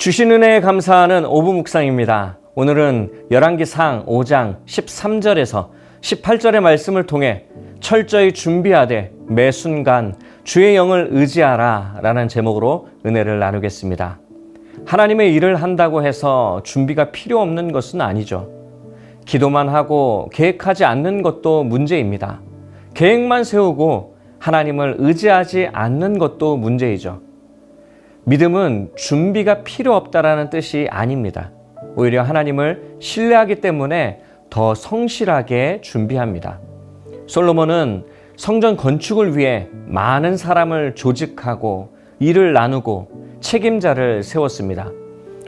주신 은혜에 감사하는 오부 묵상입니다. 오늘은 열왕기상 5장 13절에서 18절의 말씀을 통해 철저히 준비하되 매 순간 주의 영을 의지하라 라는 제목으로 은혜를 나누겠습니다. 하나님의 일을 한다고 해서 준비가 필요 없는 것은 아니죠. 기도만 하고 계획하지 않는 것도 문제입니다. 계획만 세우고 하나님을 의지하지 않는 것도 문제이죠. 믿음은 준비가 필요 없다라는 뜻이 아닙니다. 오히려 하나님을 신뢰하기 때문에 더 성실하게 준비합니다. 솔로몬은 성전 건축을 위해 많은 사람을 조직하고 일을 나누고 책임자를 세웠습니다.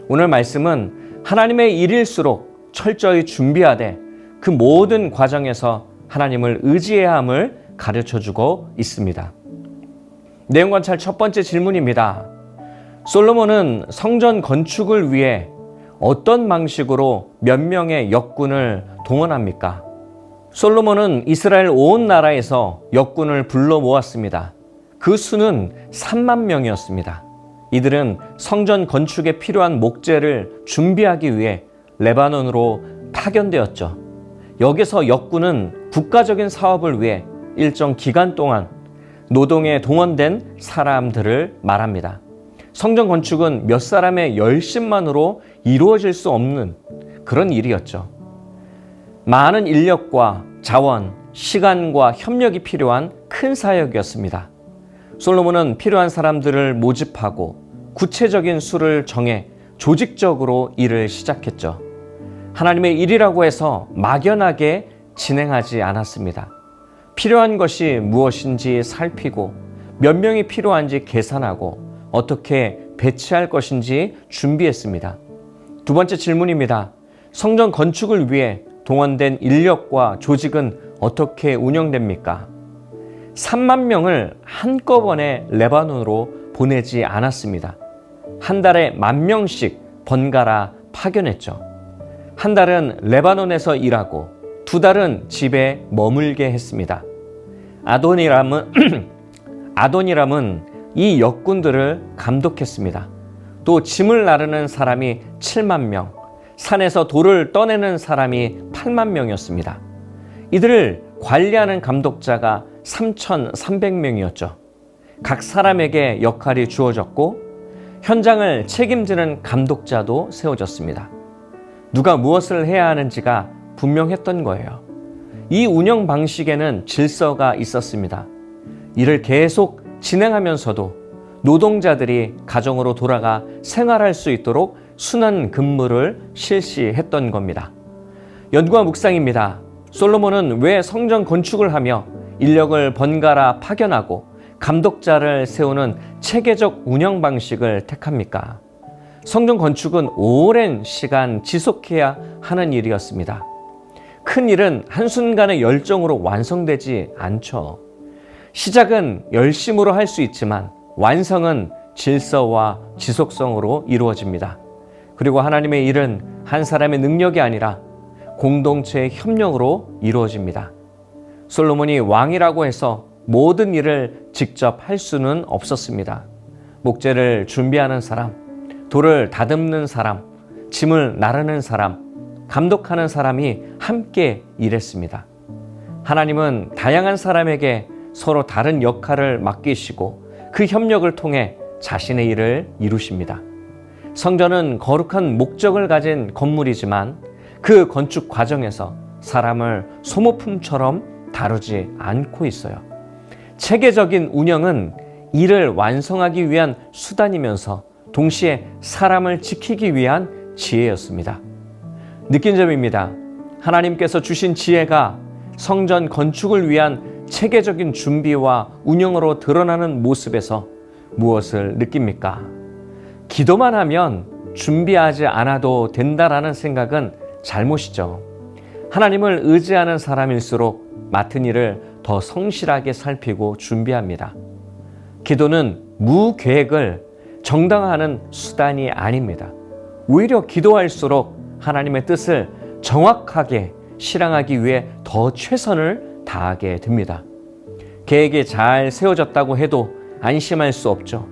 오늘 말씀은 하나님의 일일수록 철저히 준비하되 그 모든 과정에서 하나님을 의지해야 함을 가르쳐주고 있습니다. 내용 관찰 첫 번째 질문입니다. 솔로몬은 성전 건축을 위해 어떤 방식으로 몇 명의 역군을 동원합니까? 솔로몬은 이스라엘 온 나라에서 역군을 불러 모았습니다. 그 수는 3만 명이었습니다. 이들은 성전 건축에 필요한 목재를 준비하기 위해 레바논으로 파견되었죠. 여기서 역군은 국가적인 사업을 위해 일정 기간 동안 노동에 동원된 사람들을 말합니다. 성전 건축은 몇 사람의 열심만으로 이루어질 수 없는 그런 일이었죠. 많은 인력과 자원, 시간과 협력이 필요한 큰 사역이었습니다. 솔로몬은 필요한 사람들을 모집하고 구체적인 수를 정해 조직적으로 일을 시작했죠. 하나님의 일이라고 해서 막연하게 진행하지 않았습니다. 필요한 것이 무엇인지 살피고 몇 명이 필요한지 계산하고 어떻게 배치할 것인지 준비했습니다. 두 번째 질문입니다. 성전 건축을 위해 동원된 인력과 조직은 어떻게 운영됩니까? 3만 명을 한꺼번에 레바논으로 보내지 않았습니다. 한 달에 10,000명씩 번갈아 파견했죠. 한 달은 레바논에서 일하고 두 달은 집에 머물게 했습니다. 아도니람은 이 역군들을 감독했습니다. 또 짐을 나르는 사람이 7만 명, 산에서 돌을 떠내는 사람이 8만 명이었습니다. 이들을 관리하는 감독자가 3,300명이었죠. 각 사람에게 역할이 주어졌고 현장을 책임지는 감독자도 세워졌습니다. 누가 무엇을 해야 하는지가 분명했던 거예요. 이 운영 방식에는 질서가 있었습니다. 이를 계속 진행하면서도 노동자들이 가정으로 돌아가 생활할 수 있도록 순환 근무를 실시했던 겁니다. 연구와 묵상입니다. 솔로몬은 왜 성전 건축을 하며 인력을 번갈아 파견하고 감독자를 세우는 체계적 운영 방식을 택합니까? 성전 건축은 오랜 시간 지속해야 하는 일이었습니다. 큰 일은 한순간의 열정으로 완성되지 않죠. 시작은 열심으로 할 수 있지만 완성은 질서와 지속성으로 이루어집니다. 그리고 하나님의 일은 한 사람의 능력이 아니라 공동체의 협력으로 이루어집니다. 솔로몬이 왕이라고 해서 모든 일을 직접 할 수는 없었습니다. 목재를 준비하는 사람, 돌을 다듬는 사람, 짐을 나르는 사람, 감독하는 사람이 함께 일했습니다. 하나님은 다양한 사람에게 서로 다른 역할을 맡기시고 그 협력을 통해 자신의 일을 이루십니다. 성전은 거룩한 목적을 가진 건물이지만 그 건축 과정에서 사람을 소모품처럼 다루지 않고 있어요. 체계적인 운영은 일을 완성하기 위한 수단이면서 동시에 사람을 지키기 위한 지혜였습니다. 느낀 점입니다. 하나님께서 주신 지혜가 성전 건축을 위한 체계적인 준비와 운영으로 드러나는 모습에서 무엇을 느낍니까? 기도만 하면 준비하지 않아도 된다라는 생각은 잘못이죠. 하나님을 의지하는 사람일수록 맡은 일을 더 성실하게 살피고 준비합니다. 기도는 무계획을 정당화하는 수단이 아닙니다. 오히려 기도할수록 하나님의 뜻을 정확하게 실행하기 위해 더 최선을 다하게 됩니다. 계획이 잘 세워졌다고 해도 안심할 수 없죠.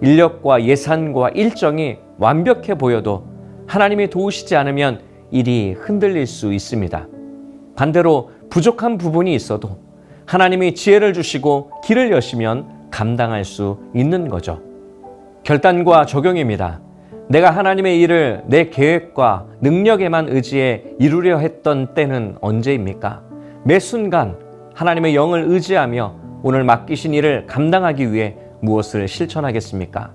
인력과 예산과 일정이 완벽해 보여도 하나님이 도우시지 않으면 일이 흔들릴 수 있습니다. 반대로 부족한 부분이 있어도 하나님이 지혜를 주시고 길을 여시면 감당할 수 있는 거죠. 결단과 적용입니다. 내가 하나님의 일을 내 계획과 능력에만 의지해 이루려 했던 때는 언제입니까? 매 순간 하나님의 영을 의지하며 오늘 맡기신 일을 감당하기 위해 무엇을 실천하겠습니까?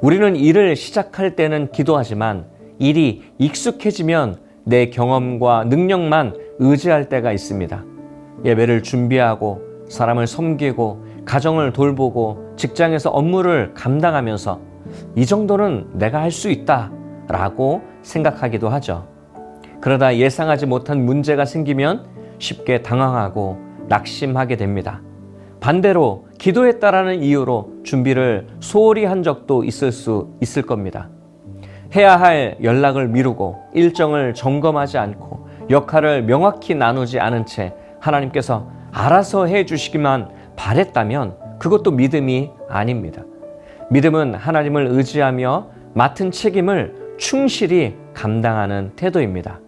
우리는 일을 시작할 때는 기도하지만 일이 익숙해지면 내 경험과 능력만 의지할 때가 있습니다. 예배를 준비하고 사람을 섬기고 가정을 돌보고 직장에서 업무를 감당하면서 이 정도는 내가 할 수 있다라고 생각하기도 하죠. 그러다 예상하지 못한 문제가 생기면 쉽게 당황하고 낙심하게 됩니다. 반대로 기도했다라는 이유로 준비를 소홀히 한 적도 있을 겁니다. 해야 할 연락을 미루고 일정을 점검하지 않고 역할을 명확히 나누지 않은 채 하나님께서 알아서 해주시기만 바랬다면 그것도 믿음이 아닙니다. 믿음은 하나님을 의지하며 맡은 책임을 충실히 감당하는 태도입니다.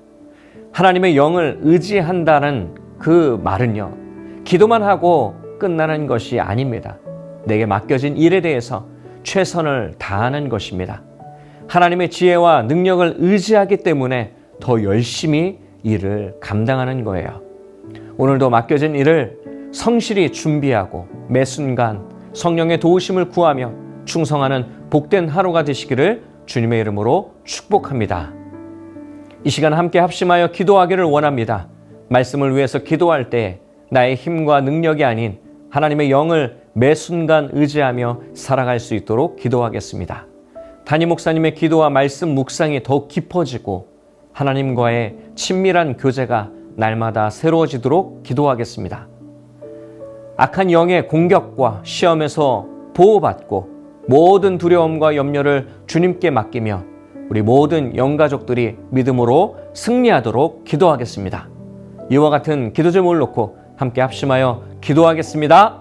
하나님의 영을 의지한다는 그 말은요, 기도만 하고 끝나는 것이 아닙니다. 내게 맡겨진 일에 대해서 최선을 다하는 것입니다. 하나님의 지혜와 능력을 의지하기 때문에 더 열심히 일을 감당하는 거예요. 오늘도 맡겨진 일을 성실히 준비하고 매 순간 성령의 도우심을 구하며 충성하는 복된 하루가 되시기를 주님의 이름으로 축복합니다. 이 시간 함께 합심하여 기도하기를 원합니다. 말씀을 위해서 기도할 때 나의 힘과 능력이 아닌 하나님의 영을 매 순간 의지하며 살아갈 수 있도록 기도하겠습니다. 담임 목사님의 기도와 말씀 묵상이 더욱 깊어지고 하나님과의 친밀한 교제가 날마다 새로워지도록 기도하겠습니다. 악한 영의 공격과 시험에서 보호받고 모든 두려움과 염려를 주님께 맡기며 우리 모든 영가족들이 믿음으로 승리하도록 기도하겠습니다. 이와 같은 기도 제목을 놓고 함께 합심하여 기도하겠습니다.